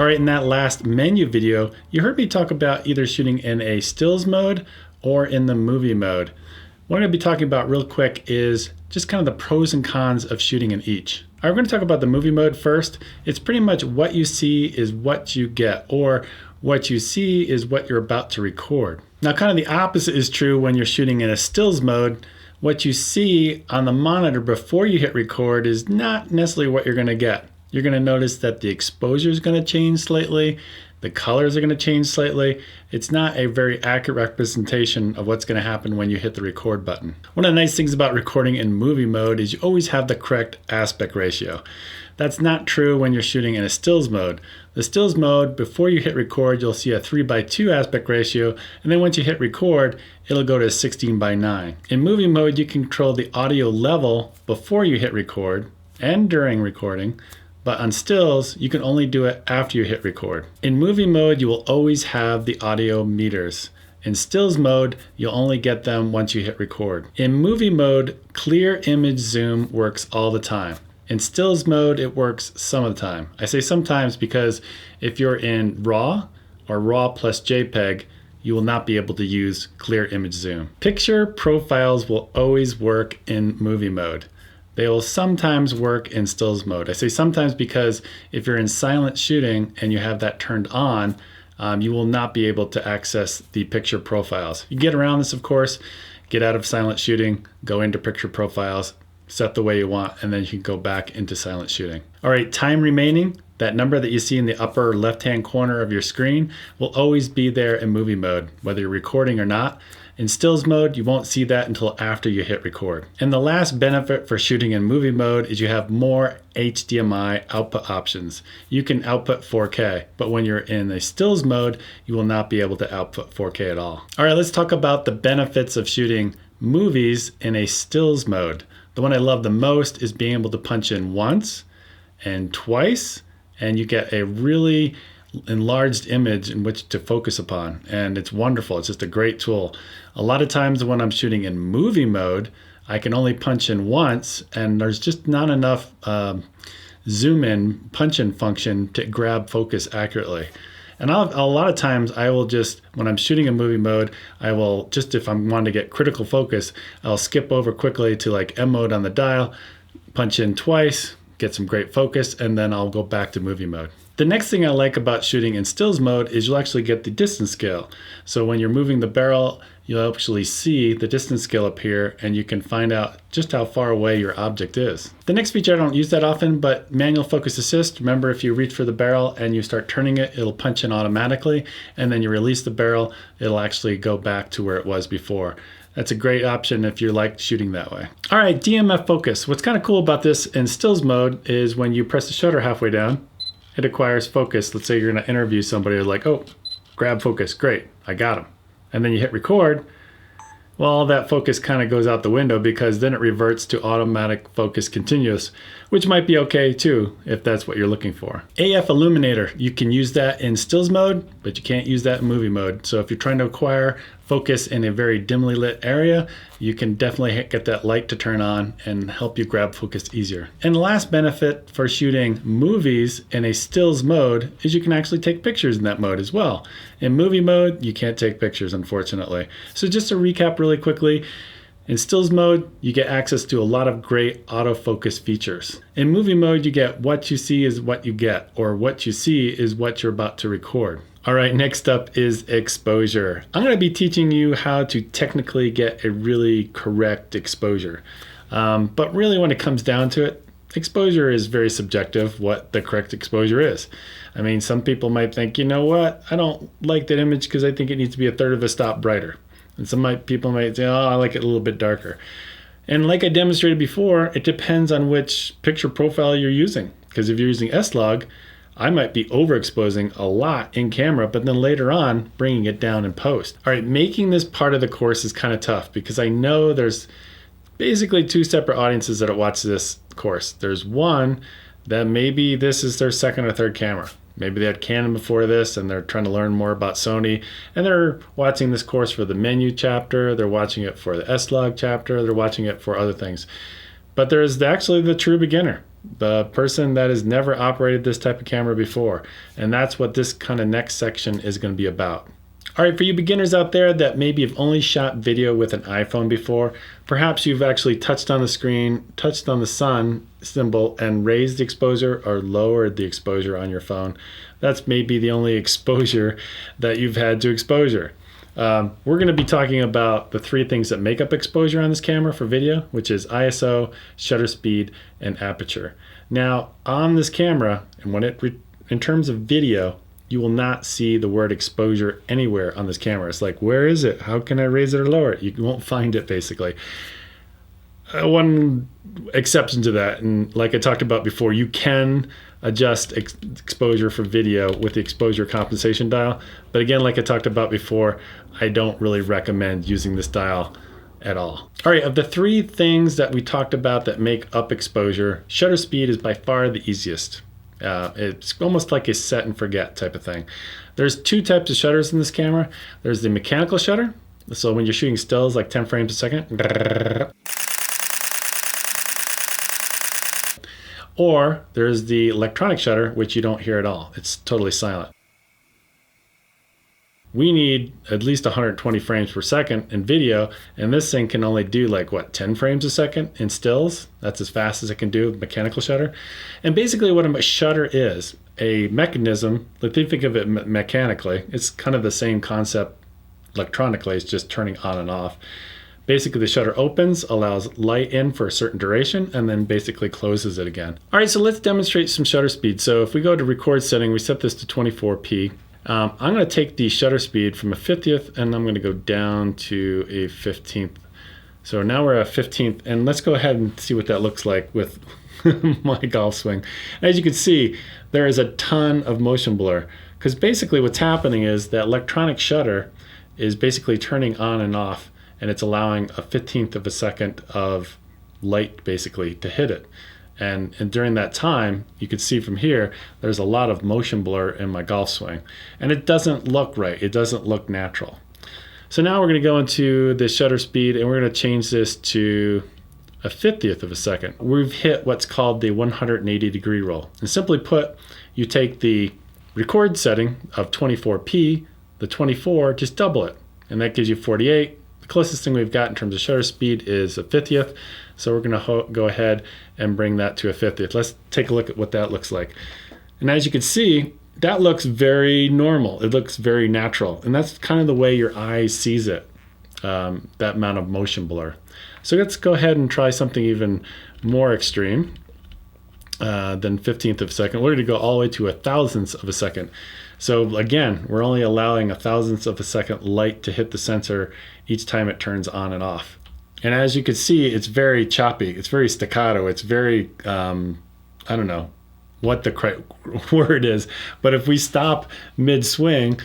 All right, in that last menu video, you heard me talk about either shooting in a stills mode or in the movie mode. What I'm going to be talking about real quick is just kind of the pros and cons of shooting in each. All right, we're going to talk about the movie mode first. It's pretty much what you see is what you get, or what you see is what you're about to record. Now, kind of the opposite is true when you're shooting in a stills mode. What you see on the monitor before you hit record is not necessarily what you're going to get. You're going to notice that the exposure is going to change slightly. The colors are going to change slightly. It's not a very accurate representation of what's going to happen when you hit the record button. One of the nice things about recording in movie mode is you always have the correct aspect ratio. That's not true when you're shooting in a stills mode. The stills mode, before you hit record, you'll see a 3:2 aspect ratio, and then once you hit record, it'll go to 16:9. In movie mode, you can control the audio level before you hit record and during recording, but on stills, you can only do it after you hit record. In movie mode, you will always have the audio meters. In stills mode, you'll only get them once you hit record. In movie mode, clear image zoom works all the time. In stills mode, it works some of the time. I say sometimes because if you're in RAW or RAW plus JPEG, you will not be able to use clear image zoom. Picture profiles will always work in movie mode. They will sometimes work in stills mode. I say sometimes because if you're in silent shooting and you have that turned on, you will not be able to access the picture profiles. You get around this, of course, get out of silent shooting, go into picture profiles, set the way you want, and then you can go back into silent shooting. All right, time remaining, that number that you see in the upper left-hand corner of your screen will always be there in movie mode, whether you're recording or not. In stills mode, you won't see that until after you hit record. And the last benefit for shooting in movie mode is you have more HDMI output options. You can output 4K, but when you're in a stills mode, you will not be able to output 4K at all. All right, let's talk about the benefits of shooting movies in a stills mode. The one I love the most is being able to punch in once and twice, and you get a really enlarged image in which to focus upon, and it's wonderful. It's just a great tool. A lot of times when I'm shooting in movie mode, I can only punch in once, and there's just not enough zoom in punch in function to grab focus accurately. And a lot of times I will just, when I'm shooting in movie mode, I will just, if I'm wanting to get critical focus, I'll skip over quickly to like M mode on the dial, punch in twice, get some great focus, and then I'll go back to movie mode. The next thing I like about shooting in stills mode is you'll actually get the distance scale. So when you're moving the barrel, you'll actually see the distance scale appear, and you can find out just how far away your object is. The next feature I don't use that often, but manual focus assist. Remember, if you reach for the barrel and you start turning it, it'll punch in automatically, and then you release the barrel, it'll actually go back to where it was before. That's a great option if you like shooting that way. All right, DMF focus. What's kind of cool about this in stills mode is when you press the shutter halfway down, it acquires focus. Let's say you're gonna interview somebody, you're like, oh, grab focus, great, I got him. And then you hit record, well, all that focus kind of goes out the window because then it reverts to automatic focus continuous, which might be okay too, if that's what you're looking for. AF illuminator, you can use that in stills mode, but you can't use that in movie mode. So if you're trying to acquire focus in a very dimly lit area, you can definitely get that light to turn on and help you grab focus easier. And the last benefit for shooting movies in a stills mode is you can actually take pictures in that mode as well. In movie mode, you can't take pictures, unfortunately. So just to recap really quickly, in stills mode, you get access to a lot of great autofocus features. In movie mode, you get what you see is what you get, or what you see is what you're about to record. All right, next up is exposure. I'm going to be teaching you how to technically get a really correct exposure. But really when it comes down to it, exposure is very subjective, what the correct exposure is. I mean, some people might think, you know what, I don't like that image because I think it needs to be a third of a stop brighter. And some people might say, oh, I like it a little bit darker. And like I demonstrated before, it depends on which picture profile you're using. Because if you're using S-Log, I might be overexposing a lot in camera, but then later on bringing it down in post. All right, making this part of the course is kind of tough because I know there's basically two separate audiences that watch this course. There's one that maybe this is their second or third camera. Maybe they had Canon before this and they're trying to learn more about Sony, and they're watching this course for the menu chapter, they're watching it for the S-Log chapter, they're watching it for other things. But there's actually the true beginner. the person that has never operated this type of camera before. And that's what this kind of next section is going to be about. All right, for you beginners out there that maybe have only shot video with an iPhone before, perhaps you've actually touched on the screen, touched on the sun symbol, and raised the exposure or lowered the exposure on your phone. That's maybe the only exposure that you've had to exposure. We're going to be talking about the three things that make up exposure on this camera for video, which is ISO, shutter speed, and aperture. Now, on this camera, and in terms of video, you will not see the word exposure anywhere on this camera. It's like, where is it? How can I raise it or lower it? You won't find it, basically. One exception to that, and like I talked about before, you can adjust exposure for video with the exposure compensation dial. But again, like I talked about before, I don't really recommend using this dial at all. All right, of the three things that we talked about that make up exposure, shutter speed is by far the easiest. It's almost like a set and forget type of thing. There's two types of shutters in this camera. There's the mechanical shutter. So when you're shooting stills like 10 frames a second. Or there's the electronic shutter, which you don't hear at all. It's totally silent. We need at least 120 frames per second in video, and this thing can only do like, what, 10 frames a second in stills? That's as fast as it can do with mechanical shutter. And basically what a shutter is, a mechanism, if you think of it mechanically, it's kind of the same concept electronically, it's just turning on and off. Basically the shutter opens, allows light in for a certain duration, and then basically closes it again. All right, so let's demonstrate some shutter speed. So if we go to record setting, we set this to 24p. I'm going to take the shutter speed from a 50th and I'm going to go down to a 15th. So now we're at 15th, and let's go ahead and see what that looks like with my golf swing. As you can see, there is a ton of motion blur, because basically what's happening is that electronic shutter is basically turning on and off, and it's allowing a 15th of a second of light basically to hit it. And during that time, you can see from here, there's a lot of motion blur in my golf swing. And it doesn't look right. It doesn't look natural. So now we're going to go into the shutter speed, and we're going to change this to a 50th of a second. We've hit what's called the 180-degree roll. And simply put, you take the record setting of 24p, the 24, just double it. And that gives you 48. The closest thing we've got in terms of shutter speed is a 50th. So we're going to go ahead and bring that to a 50th. Let's take a look at what that looks like. And as you can see, that looks very normal. It looks very natural. And that's kind of the way your eye sees it, that amount of motion blur. So let's go ahead and try something even more extreme than 15th of a second. We're going to go all the way to a thousandth of a second. So again, we're only allowing a thousandth of a second light to hit the sensor each time it turns on and off. And as you can see, it's very choppy. It's very staccato. It's very, I don't know what the correct word is, but if we stop mid-swing,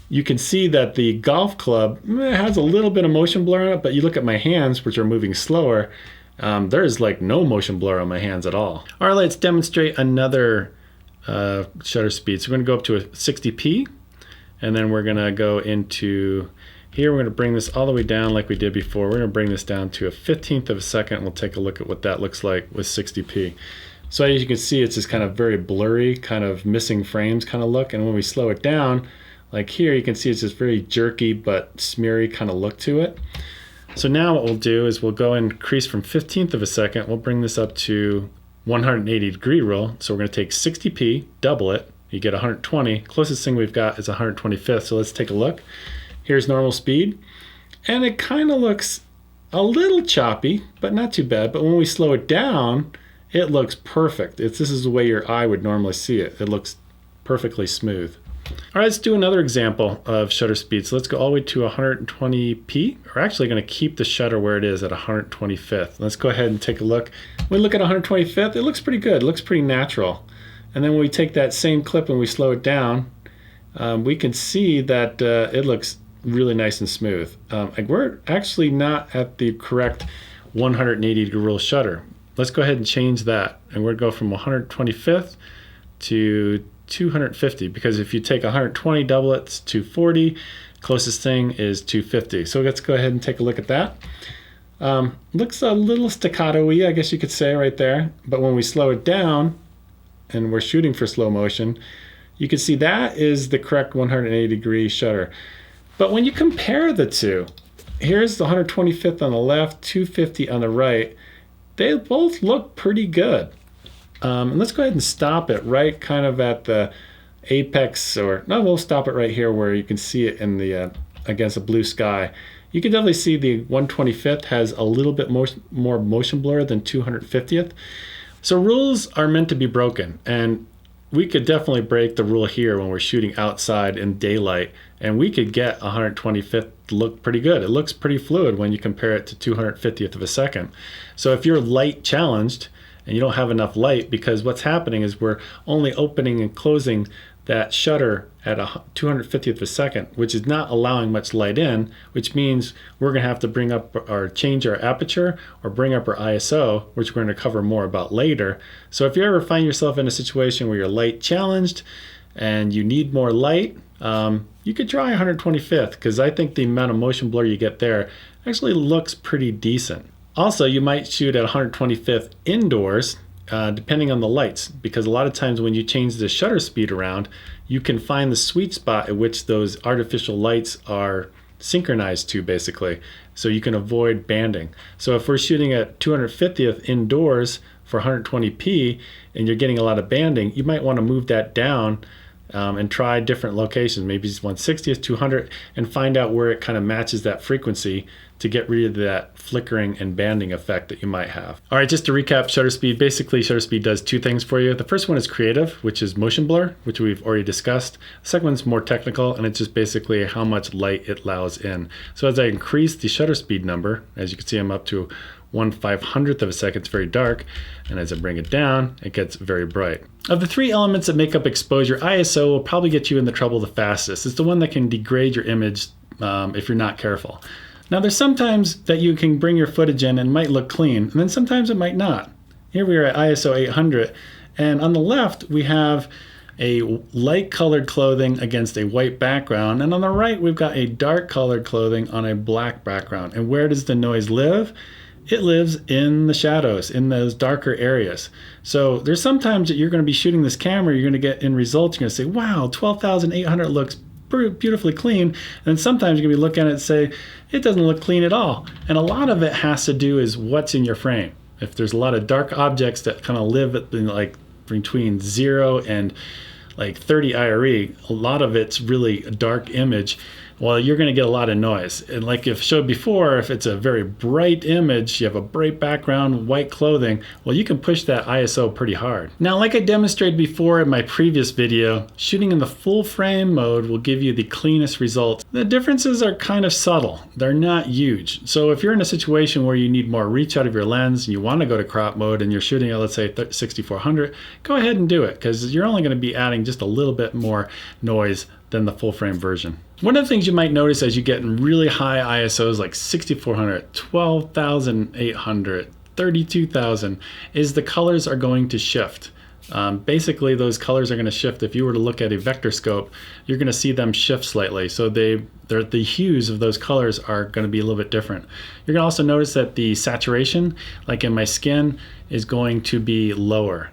you can see that the golf club has a little bit of motion blur on it, but you look at my hands, which are moving slower, there's like no motion blur on my hands at all. All right, let's demonstrate another shutter speed. So we're gonna go up to a 60p, and then we're gonna go into here, we're going to bring this all the way down like we did before. We're going to bring this down to a 15th of a second, and we'll take a look at what that looks like with 60p. So as you can see, it's this kind of very blurry, kind of missing frames kind of look. And when we slow it down, like here, you can see it's this very jerky but smeary kind of look to it. So now what we'll do is we'll go and increase from 15th of a second. We'll bring this up to 180-degree roll. So we're going to take 60p, double it. You get 120. Closest thing we've got is 125th. So let's take a look. Here's normal speed, and it kind of looks a little choppy, but not too bad. But when we slow it down, it looks perfect. This is the way your eye would normally see it. It looks perfectly smooth. All right, let's do another example of shutter speed. So let's go all the way to 120p. We're actually going to keep the shutter where it is at 125th. Let's go ahead and take a look. When we look at 125th, it looks pretty good. It looks pretty natural. And then when we take that same clip and we slow it down, we can see that it looks really nice and smooth. We're actually not at the correct 180-degree roll shutter. Let's go ahead and change that, and we're going to go from 125th to 250, because if you take 120, double it, it's 240. Closest thing is 250. So let's go ahead and take a look at that. Looks a little staccato-y, I guess you could say right there. But when we slow it down and we're shooting for slow motion, you can see that is the correct 180-degree shutter. But when you compare the two, here's the 125th on the left, 250 on the right. They both look pretty good. And let's go ahead and stop it right kind of at the apex, or no, we'll stop it right here where you can see it in the against the blue sky. You can definitely see the 125th has a little bit more motion blur than 250th. So rules are meant to be broken, and we could definitely break the rule here when we're shooting outside in daylight, and we could get 125th look pretty good. It looks pretty fluid when you compare it to 250th of a second. So if you're light challenged and you don't have enough light, because what's happening is we're only opening and closing that shutter at a 250th of a second, which is not allowing much light in, which means we're going to have to bring up or change our aperture or bring up our ISO, which we're going to cover more about later. So if you ever find yourself in a situation where you're light challenged and you need more light, you could try 125th, because I think the amount of motion blur you get there actually looks pretty decent. Also, you might shoot at 125th indoors, depending on the lights, because a lot of times when you change the shutter speed around, you can find the sweet spot at which those artificial lights are synchronized to, basically, so you can avoid banding. So if we're shooting at 250th indoors for 120p and you're getting a lot of banding, you might want to move that down and try different locations, maybe just 160th, 200, and find out where it kind of matches that frequency to get rid of that flickering and banding effect that you might have. All right, just to recap shutter speed, basically shutter speed does two things for you. The first one is creative, which is motion blur, which we've already discussed. The second one's more technical, and it's just basically how much light it allows in. So as I increase the shutter speed number, as you can see, I'm up to 1/500th of a second, it's very dark, and as I bring it down, it gets very bright. Of the three elements that make up exposure, ISO will probably get you in the trouble the fastest. It's the one that can degrade your image if you're not careful. Now there's sometimes that you can bring your footage in and it might look clean, and then sometimes it might not. Here we are at ISO 800, and on the left we have a light colored clothing against a white background, and on the right we've got a dark colored clothing on a black background. And where does the noise live? It lives in the shadows, in those darker areas. So there's sometimes that you're going to be shooting this camera, you're going to get in results, you're going to say, wow, 12,800 looks beautifully clean. And sometimes you're going to be looking at it and say, it doesn't look clean at all. And a lot of it has to do is what's in your frame. If there's a lot of dark objects that kind of live in like between 0 and like 30 IRE, a lot of it's really a dark image. Well, you're going to get a lot of noise. And like I've showed before, if it's a very bright image, you have a bright background, white clothing, well, you can push that ISO pretty hard. Now, like I demonstrated before in my previous video, shooting in the full frame mode will give you the cleanest results. The differences are kind of subtle. They're not huge. So if you're in a situation where you need more reach out of your lens and you want to go to crop mode and you're shooting at, let's say, 6400, go ahead and do it, because you're only going to be adding just a little bit more noise than the full frame version. One of the things you might notice as you get in really high ISOs like 6400, 12,800, 32,000 is the colors are going to shift. Basically, those colors are going to shift. If you were to look at a vector scope, you're going to see them shift slightly. So the hues of those colors are going to be a little bit different. You're going to also notice that the saturation, like in my skin, is going to be lower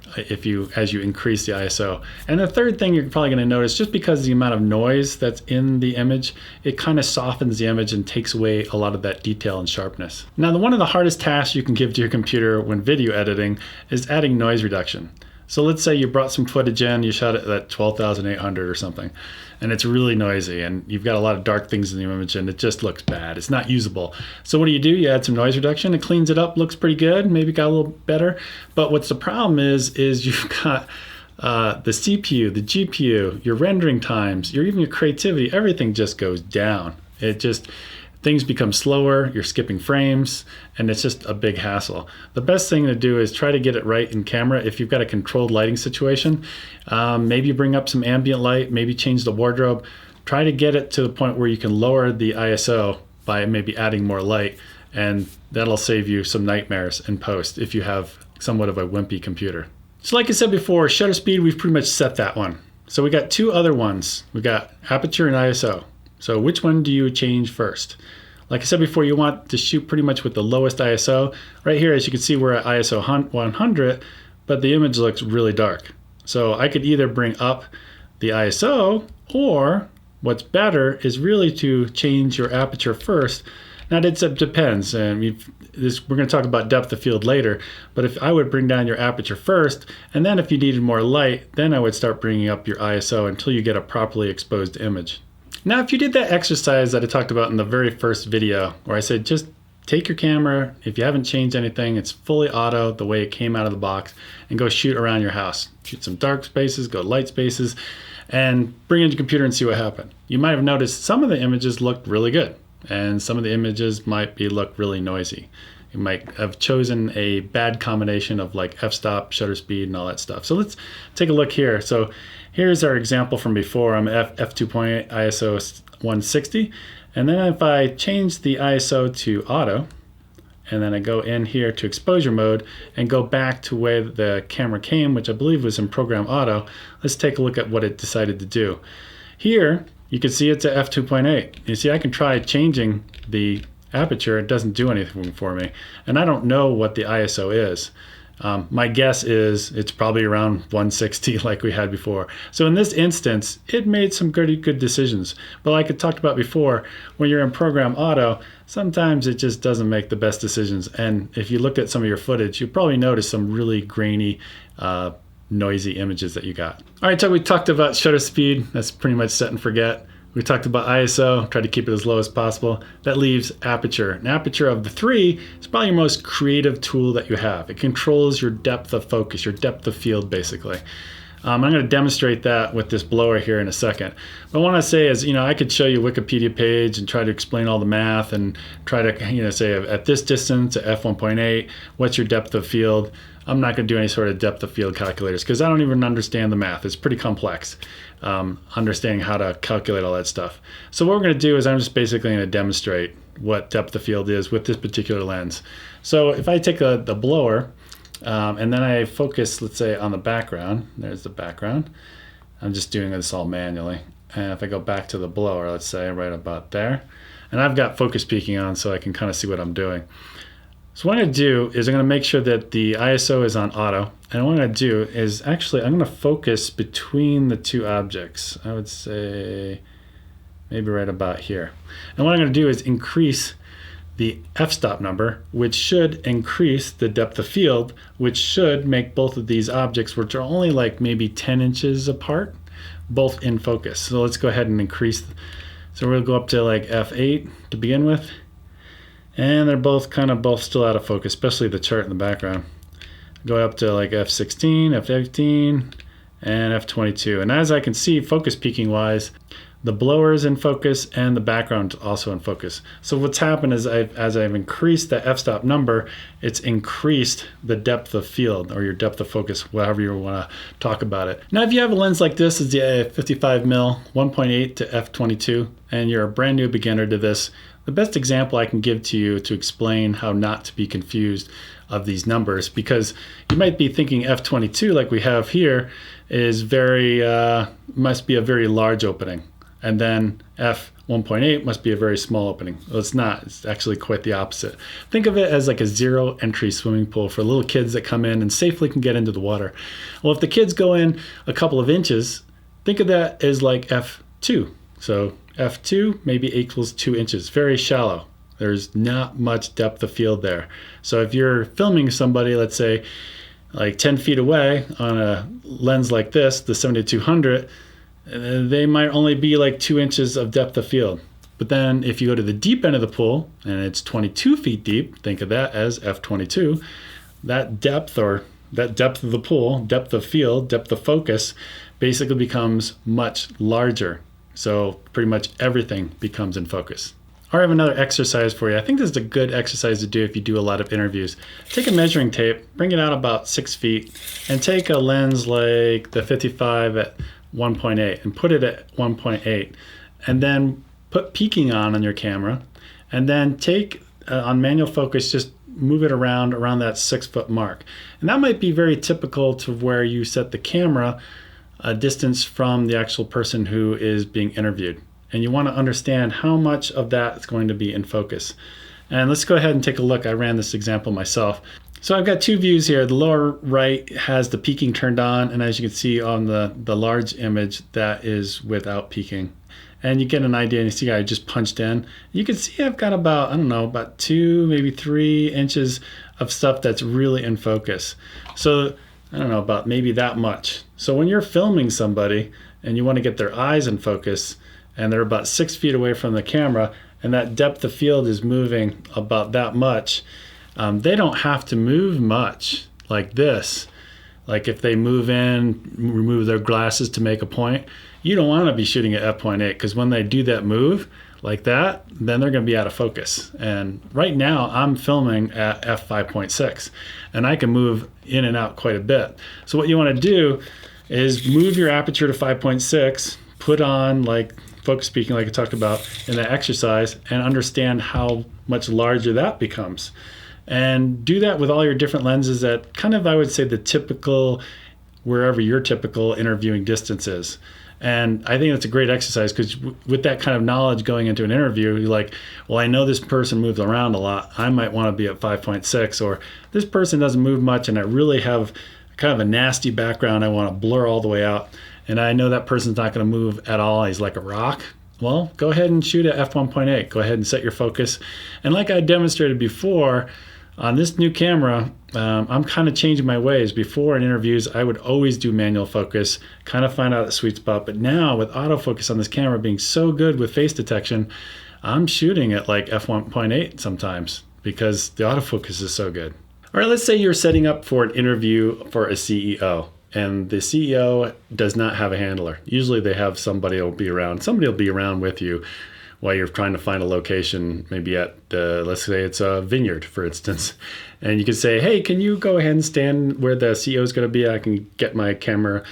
as you increase the ISO. And the third thing you're probably going to notice, just because of the amount of noise that's in the image, it kind of softens the image and takes away a lot of that detail and sharpness. Now, one of the hardest tasks you can give to your computer when video editing is adding noise reduction. So let's say you brought some footage in, you shot it at 12,800 or something, and it's really noisy, and you've got a lot of dark things in the image, and it just looks bad. It's not usable. So what do? You add some noise reduction, it cleans it up, looks pretty good, maybe got a little better. But what's the problem is you've got the CPU, the GPU, your rendering times, even your creativity, everything just goes down. Things become slower, you're skipping frames, and it's just a big hassle. The best thing to do is try to get it right in camera. If you've got a controlled lighting situation, maybe bring up some ambient light, maybe change the wardrobe. Try to get it to the point where you can lower the ISO by maybe adding more light, and that'll save you some nightmares in post if you have somewhat of a wimpy computer. So like I said before, shutter speed, we've pretty much set that one. So we got two other ones. We got aperture and ISO. So which one do you change first? Like I said before, you want to shoot pretty much with the lowest ISO. Right here, as you can see, we're at ISO 100, but the image looks really dark. So I could either bring up the ISO, or what's better is really to change your aperture first. Now it depends, and we're going to talk about depth of field later, but if I would bring down your aperture first, and then if you needed more light, then I would start bringing up your ISO until you get a properly exposed image. Now if you did that exercise that I talked about in the very first video, where I said just take your camera, if you haven't changed anything, it's fully auto the way it came out of the box, and go shoot around your house. Shoot some dark spaces, go light spaces, and bring in your computer and see what happened. You might have noticed some of the images looked really good, and some of the images might look really noisy. You might have chosen a bad combination of like f-stop, shutter speed, and all that stuff. So let's take a look here. So here's our example from before. I'm f2.8 ISO 160. And then if I change the ISO to auto, and then I go in here to exposure mode and go back to where the camera came, which I believe was in program auto, let's take a look at what it decided to do. Here, you can see it's at f2.8. You see, I can try changing the aperture. It doesn't do anything for me. And I don't know what the ISO is. My guess is it's probably around 160 like we had before. So in this instance, it made some pretty good decisions. But like I talked about before, when you're in program auto, sometimes it just doesn't make the best decisions. And if you looked at some of your footage, you probably noticed some really grainy, noisy images that you got. All right, so we talked about shutter speed. That's pretty much set and forget. We talked about ISO, tried to keep it as low as possible. That leaves aperture. An aperture of the three is probably your most creative tool that you have. It controls your depth of focus, your depth of field, basically. I'm going to demonstrate that with this blower here in a second. But what I want to say is, I could show you a Wikipedia page and try to explain all the math and try to, say at this distance, at f1.8, what's your depth of field? I'm not going to do any sort of depth of field calculators because I don't even understand the math. It's pretty complex, understanding how to calculate all that stuff. So what we're going to do is I'm just basically going to demonstrate what depth of field is with this particular lens. So if I take the blower and then I focus, let's say, on the background, there's the background. I'm just doing this all manually. And if I go back to the blower, let's say right about there, and I've got focus peaking on so I can kind of see what I'm doing. So what I'm going to do is I'm going to make sure that the ISO is on auto. And what I'm going to do is actually I'm going to focus between the two objects. I would say maybe right about here. And what I'm going to do is increase the f-stop number, which should increase the depth of field, which should make both of these objects, which are only like maybe 10 inches apart, both in focus. So let's go ahead and increase. So we'll go up to like f8 to begin with. And they're both still out of focus, especially the chart in the background. Go up to like f16, f18, and f22. And as I can see, focus peaking wise, the blower is in focus and the background is also in focus. So what's happened is as I've increased the f-stop number, it's increased the depth of field or your depth of focus, however you want to talk about it. Now, if you have a lens like this, it's the 55mm 1.8 to f22, and you're a brand new beginner to this, the best example I can give to you to explain how not to be confused of these numbers, because you might be thinking f22 like we have here is must be a very large opening, and then f1.8 must be a very small opening. Well, it's not. It's actually quite the opposite. Think of it as like a zero entry swimming pool for little kids that come in and safely can get into the water. Well, if the kids go in a couple of inches, think of that as like f2. So f2 maybe equals 2 inches, very shallow. There's not much depth of field there. So if you're filming somebody, let's say like 10 feet away on a lens like this, the 70-200, they might only be like 2 inches of depth of field. But then if you go to the deep end of the pool and it's 22 feet deep, think of that as f22, that depth of the pool, depth of field, depth of focus basically becomes much larger. So pretty much everything becomes in focus. Or I have another exercise for you. I think this is a good exercise to do if you do a lot of interviews. Take a measuring tape, bring it out about 6 feet, and take a lens like the 55 at 1.8 and put it at 1.8. And then put peaking on your camera. And then take, on manual focus, just move it around that 6 foot mark. And that might be very typical to where you set the camera a distance from the actual person who is being interviewed. and you want to understand how much of that is going to be in focus. And let's go ahead and take a look. I ran this example myself. So I've got two views here. The lower right has the peaking turned on, and as you can see on the large image, that is without peaking. And you get an idea, and you see I just punched in. You can see I've got about, I don't know, about 2, maybe 3 inches of stuff that's really in focus. So I don't know, about maybe that much. So when you're filming somebody and you want to get their eyes in focus, and they're about 6 feet away from the camera, and that depth of field is moving about that much, they don't have to move much like this. Like if they move in, remove their glasses to make a point, you don't want to be shooting at f.8 because when they do that move like that, then they're going to be out of focus. And right now I'm filming at f5.6 and I can move in and out quite a bit. So what you want to do is move your aperture to 5.6, put on like focus peaking like I talked about in that exercise, and understand how much larger that becomes. And do that with all your different lenses at kind of, I would say, the typical, wherever your typical interviewing distance is. And I think that's a great exercise because with that kind of knowledge going into an interview, you're like, well, I know this person moves around a lot. I might want to be at 5.6, or this person doesn't move much and I really have kind of a nasty background. I want to blur all the way out. And I know that person's not going to move at all. He's like a rock. Well, go ahead and shoot at f1.8. Go ahead and set your focus. And like I demonstrated before, on this new camera, I'm kind of changing my ways. Before in interviews, I would always do manual focus, kind of find out the sweet spot. But now with autofocus on this camera being so good with face detection, I'm shooting at like f1.8 sometimes because the autofocus is so good. All right, let's say you're setting up for an interview for a CEO. And the CEO does not have a handler. Usually they have somebody who will be around. Somebody will be around with you while you're trying to find a location, maybe at, let's say it's a vineyard, for instance. And you can say, hey, can you go ahead and stand where the CEO is going to be? I can get my camera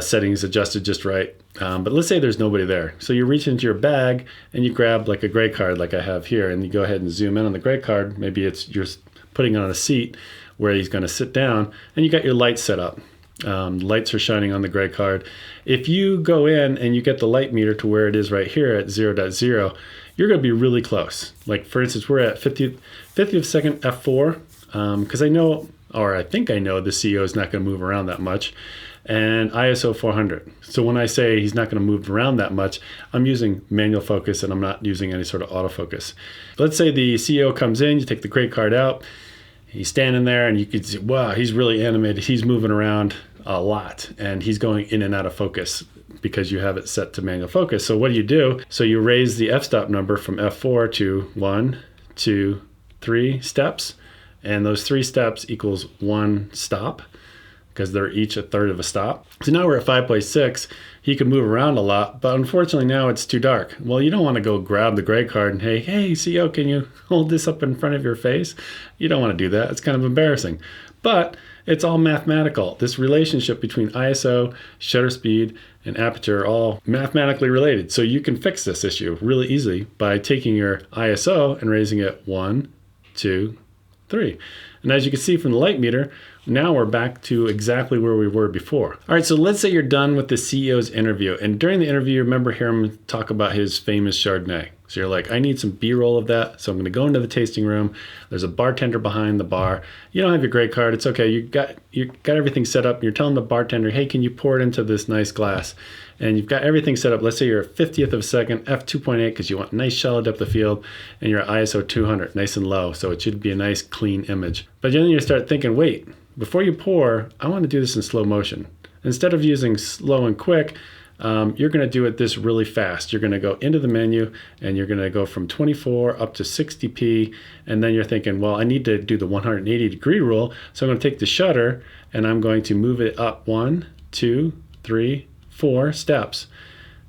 settings adjusted just right. But let's say there's nobody there. So you reach into your bag and you grab like a gray card like I have here, and you go ahead and zoom in on the gray card. Maybe it's you're putting it on a seat where he's going to sit down, and you got your lights set up. Lights are shining on the gray card. If you go in and you get the light meter to where it is right here at 0.0, you're going to be really close. Like for instance, we're at 50th of a second f4 because I know, or I think I know, the CEO is not going to move around that much, and ISO 400. So when I say he's not going to move around that much, I'm using manual focus and I'm not using any sort of autofocus. Let's say the CEO comes in, you take the gray card out, he's standing there and you can see, wow, he's really animated. He's moving around a lot and he's going in and out of focus because you have it set to manual focus. So what do? So you raise the f-stop number from f4 to 1, 2, 3 steps. And those 3 steps equals 1 stop because they're each a third of a stop. So now we're at 5.6. He can move around a lot, but unfortunately now it's too dark. Well, you don't want to go grab the gray card and hey, CEO, can you hold this up in front of your face? You don't want to do that. It's kind of embarrassing. But it's all mathematical. This relationship between ISO, shutter speed, and aperture are all mathematically related. So you can fix this issue really easily by taking your ISO and raising it 1, 2, 3. And as you can see from the light meter, now we're back to exactly where we were before. All right, so let's say you're done with the CEO's interview. And during the interview, you remember hearing him talk about his famous Chardonnay. So you're like, I need some B-roll of that. So I'm going to go into the tasting room. There's a bartender behind the bar. You don't have your gray card. It's okay. You got everything set up. You're telling the bartender, hey, can you pour it into this nice glass? And you've got everything set up. Let's say you're at 50th of a second, f2.8, because you want nice shallow depth of field, and you're at ISO 200, nice and low. So it should be a nice clean image. But then you start thinking, wait, before you pour, I want to do this in slow motion. Instead of using slow and quick, you're going to do it this really fast. You're going to go into the menu and you're going to go from 24 up to 60p. And then you're thinking, well, I need to do the 180 degree rule. So I'm going to take the shutter and I'm going to move it up 1, 2, 3, 4 steps.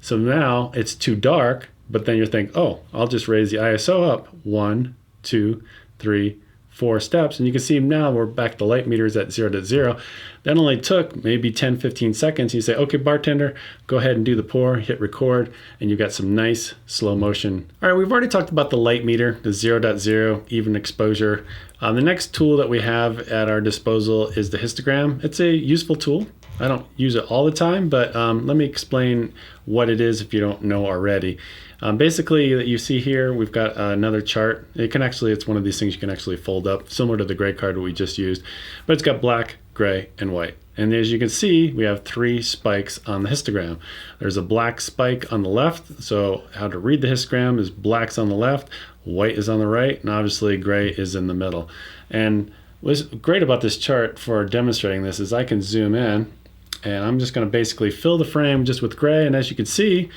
So now it's too dark, but then you're thinking, oh, I'll just raise the ISO up 1, 2, 3, 4 steps. And you can see now we're back to light meters at 0.0. That only took maybe 10, 15 seconds. You say, okay, bartender, go ahead and do the pour, hit record, and you've got some nice slow motion. All right, we've already talked about the light meter, the 0.0, even exposure. The next tool that we have at our disposal is the histogram. It's a useful tool. I don't use it all the time, but let me explain what it is if you don't know already. Basically, that you see here, we've got another chart. It's one of these things you can actually fold up, similar to the gray card we just used, but it's got black, gray, and white. And as you can see, we have 3 spikes on the histogram. There's a black spike on the left, so how to read the histogram is black's on the left, white is on the right, and obviously gray is in the middle. And what's great about this chart for demonstrating this is I can zoom in, and I'm just going to basically fill the frame just with gray, and as you can see,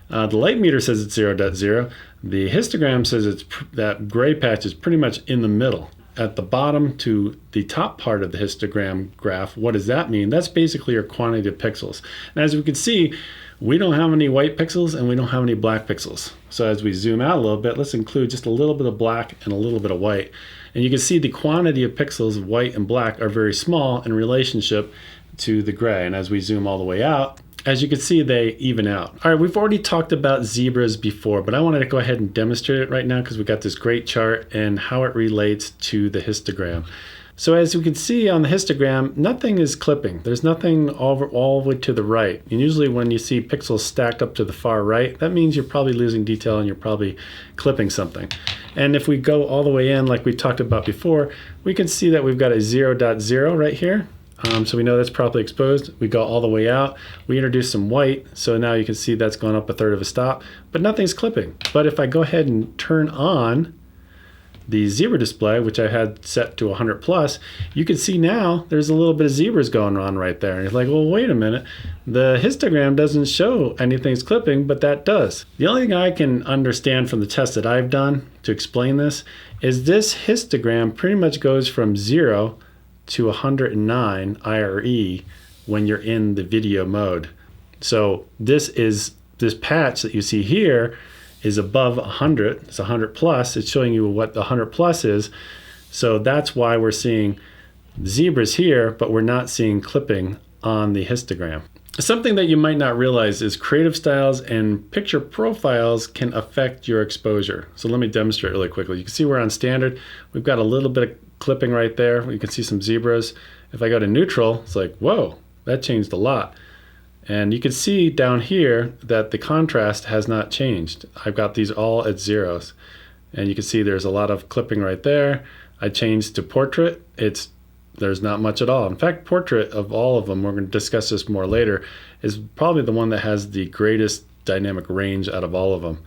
the light meter says it's 0.0. The histogram says that gray patch is pretty much in the middle. At the bottom to the top part of the histogram graph, what does that mean? That's basically your quantity of pixels. And as we can see, we don't have any white pixels and we don't have any black pixels. So as we zoom out a little bit, let's include just a little bit of black and a little bit of white. And you can see the quantity of pixels of white and black are very small in relationship to the gray. And as we zoom all the way out, as you can see, they even out. All right, we've already talked about zebras before, but I wanted to go ahead and demonstrate it right now because we got this great chart and how it relates to the histogram. So as you can see on the histogram, nothing is clipping. There's nothing all the way to the right. And usually when you see pixels stacked up to the far right, that means you're probably losing detail and you're probably clipping something. And if we go all the way in, like we talked about before, we can see that we've got a 0.0 right here. So we know that's properly exposed. We go all the way out. We introduce some white, so now you can see that's gone up 1/3 of a stop, but nothing's clipping. But if I go ahead and turn on the zebra display, which I had set to 100 plus, you can see now there's a little bit of zebras going on right there. And you're like, well, wait a minute. The histogram doesn't show anything's clipping, but that does. The only thing I can understand from the test that I've done to explain this is this histogram pretty much goes from 0 to 109 IRE when you're in the video mode. So this patch that you see here is above 100. It's 100 plus. It's showing you what the 100 plus is. So that's why we're seeing zebras here, but we're not seeing clipping on the histogram. Something that you might not realize is creative styles and picture profiles can affect your exposure. So let me demonstrate really quickly. You can see we're on standard. We've got a little bit of clipping right there. You can see some zebras. If I go to neutral, it's like, whoa, that changed a lot. And you can see down here that the contrast has not changed. I've got these all at zeros. And you can see there's a lot of clipping right there. I changed to portrait. There's not much at all. In fact, portrait of all of them, we're going to discuss this more later, is probably the one that has the greatest dynamic range out of all of them.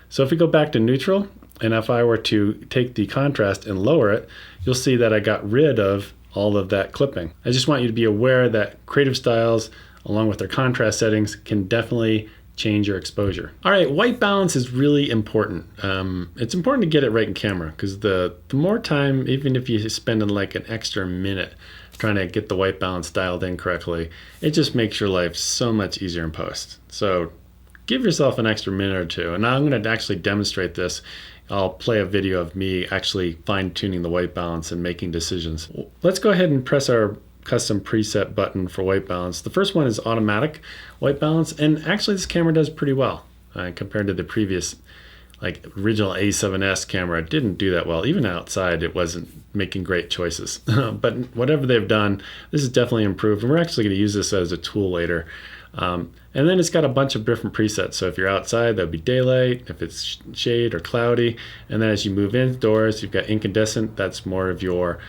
So if we go back to neutral, and if I were to take the contrast and lower it, you'll see that I got rid of all of that clipping. I just want you to be aware that creative styles, along with their contrast settings, can definitely change your exposure. All right, white balance is really important. It's important to get it right in camera because the more time, even if you spend like an extra minute trying to get the white balance dialed in correctly, it just makes your life so much easier in post. So give yourself an extra minute or two. And I'm going to actually demonstrate this. I'll play a video of me actually fine-tuning the white balance and making decisions. Let's go ahead and press our custom preset button for white balance. The first one is automatic white balance, and actually this camera does pretty well compared to the previous original A7S camera. It didn't do that well. Even outside it wasn't making great choices. But whatever they've done, this is definitely improved, and we're actually going to use this as a tool later. And then it's got a bunch of different presets. So if you're outside, that would be daylight, if it's shade or cloudy. And then as you move indoors, you've got incandescent. That's more of your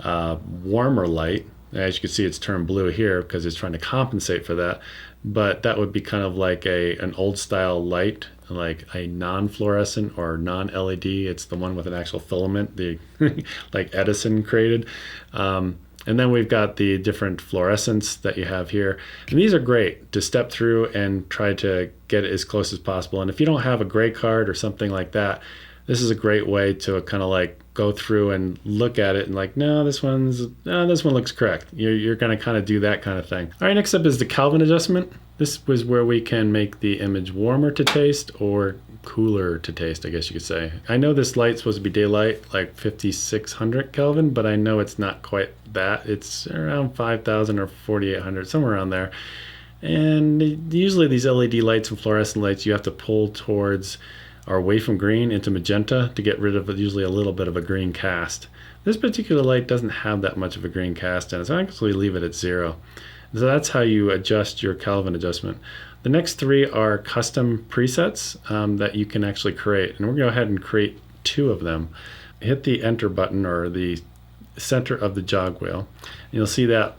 warmer light. As you can see, it's turned blue here because it's trying to compensate for that. But that would be kind of like an old style light, like a non-fluorescent or non-LED. It's the one with an actual filament, like Edison created. And then we've got the different fluorescents that you have here. And these are great to step through and try to get it as close as possible. And if you don't have a gray card or something like that, this is a great way to kind of go through and look at it and no, this one looks correct. You're going to kind of do that kind of thing. All right, next up is the Kelvin adjustment. This was where we can make the image warmer to taste or cooler to taste, I guess you could say. I know this light's supposed to be daylight, like 5600 Kelvin, but I know it's not quite that. It's around 5000 or 4800, somewhere around there. And usually these LED lights and fluorescent lights, you have to pull towards or away from green into magenta to get rid of usually a little bit of a green cast. This particular light doesn't have that much of a green cast in it, so I actually leave it at 0. So that's how you adjust your Kelvin adjustment. The next three are custom presets that you can actually create. And we're going to go ahead and create 2 of them. Hit the enter button or the center of the jog wheel. And you'll see that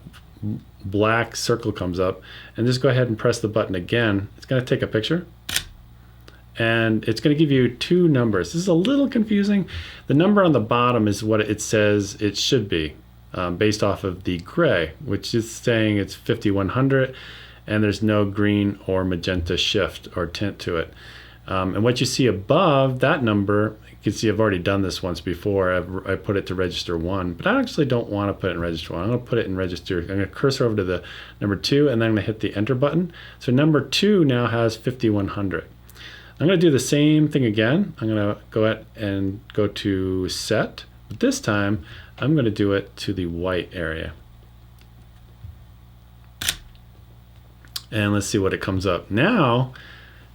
black circle comes up. And just go ahead and press the button again. It's going to take a picture. And it's going to give you 2 numbers. This is a little confusing. The number on the bottom is what it says it should be, based off of the gray, which is saying it's 5100, and there's no green or magenta shift or tint to it. And what you see above that number, you can see I've already done this once before. I put it to register 1, but I actually don't want to put it in register 1. I'm going to put it in register. I'm going to cursor over to the number 2, and then I'm going to hit the enter button. So number 2 now has 5100. I'm going to do the same thing again. I'm going to go ahead and go to set, but this time I'm going to do it to the white area. And let's see what it comes up. Now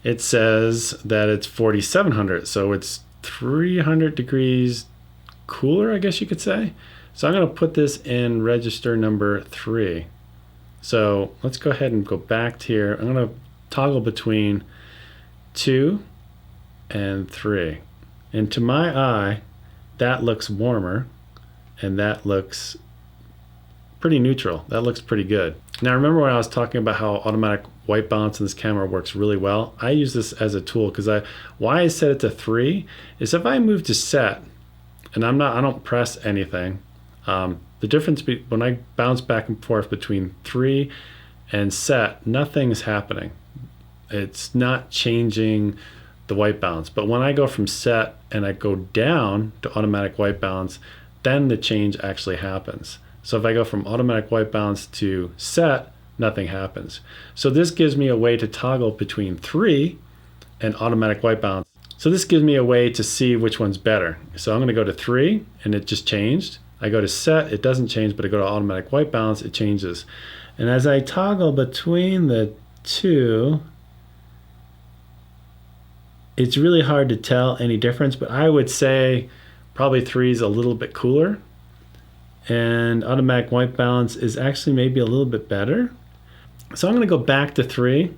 it says that it's 4700, so it's 300 degrees cooler, I guess you could say. So I'm going to put this in register number 3. So let's go ahead and go back to here. I'm going to toggle between 2 and 3, and to my eye that looks warmer and that looks pretty neutral. That looks pretty good. Now remember when I was talking about how automatic white balance in this camera works really well? I use this as a tool because why I set it to 3 is if I move to set and I don't press anything, the difference when I bounce back and forth between 3 and set, nothing's happening. It's not changing the white balance. But when I go from set and I go down to automatic white balance, then the change actually happens. So if I go from automatic white balance to set, nothing happens. So this gives me a way to toggle between 3 and automatic white balance. So this gives me a way to see which one's better. So I'm going to go to 3 and it just changed. I go to set, it doesn't change, but I go to automatic white balance, it changes. And as I toggle between the 2, it's really hard to tell any difference, but I would say probably 3 is a little bit cooler, and automatic white balance is actually maybe a little bit better. So I'm going to go back to 3,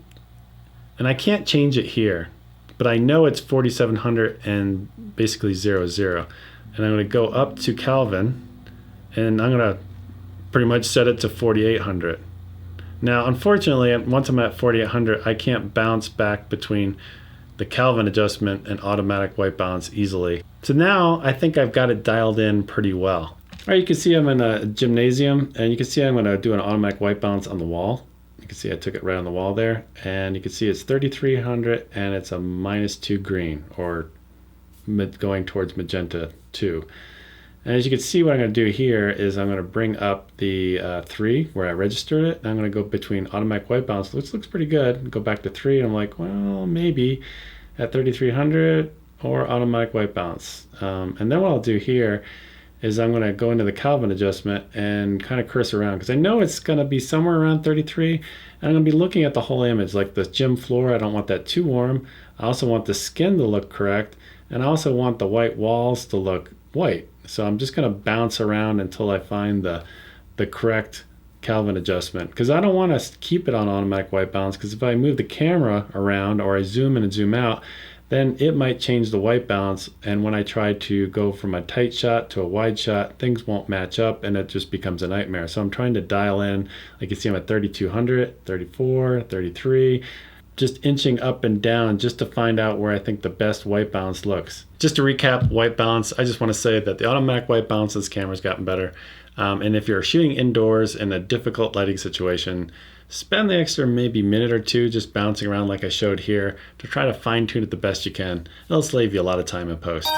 and I can't change it here, but I know it's 4700 and basically 00. And I'm going to go up to Kelvin, and I'm going to pretty much set it to 4800. Now, unfortunately, once I'm at 4800, I can't bounce back between the Kelvin adjustment and automatic white balance easily. So now I think I've got it dialed in pretty well. All right, you can see I'm in a gymnasium, and you can see I'm going to do an automatic white balance on the wall. You can see I took it right on the wall there, and you can see it's 3300 and it's a -2 green, or going towards magenta 2. And as you can see, what I'm going to do here is I'm going to bring up the 3 where I registered it. And I'm going to go between automatic white balance, which looks pretty good. Go back to 3, and I'm like, well, maybe at 3300 or automatic white balance. And then what I'll do here is I'm going to go into the Kelvin adjustment and kind of curse around, because I know it's going to be somewhere around 33. And I'm going to be looking at the whole image, like the gym floor. I don't want that too warm. I also want the skin to look correct. And I also want the white walls to look white. So I'm just going to bounce around until I find the correct Kelvin adjustment, because I don't want to keep it on automatic white balance, because if I move the camera around or I zoom in and zoom out, then it might change the white balance, and when I try to go from a tight shot to a wide shot, things won't match up and it just becomes a nightmare. So I'm trying to dial in, like you see I'm at 3200, 34, 33, just inching up and down just to find out where I think the best white balance looks. Just to recap white balance, I just want to say that the automatic white balance of this camera's gotten better. And if you're shooting indoors in a difficult lighting situation, spend the extra maybe minute or 2 just bouncing around like I showed here to try to fine tune it the best you can. It'll save you a lot of time in post.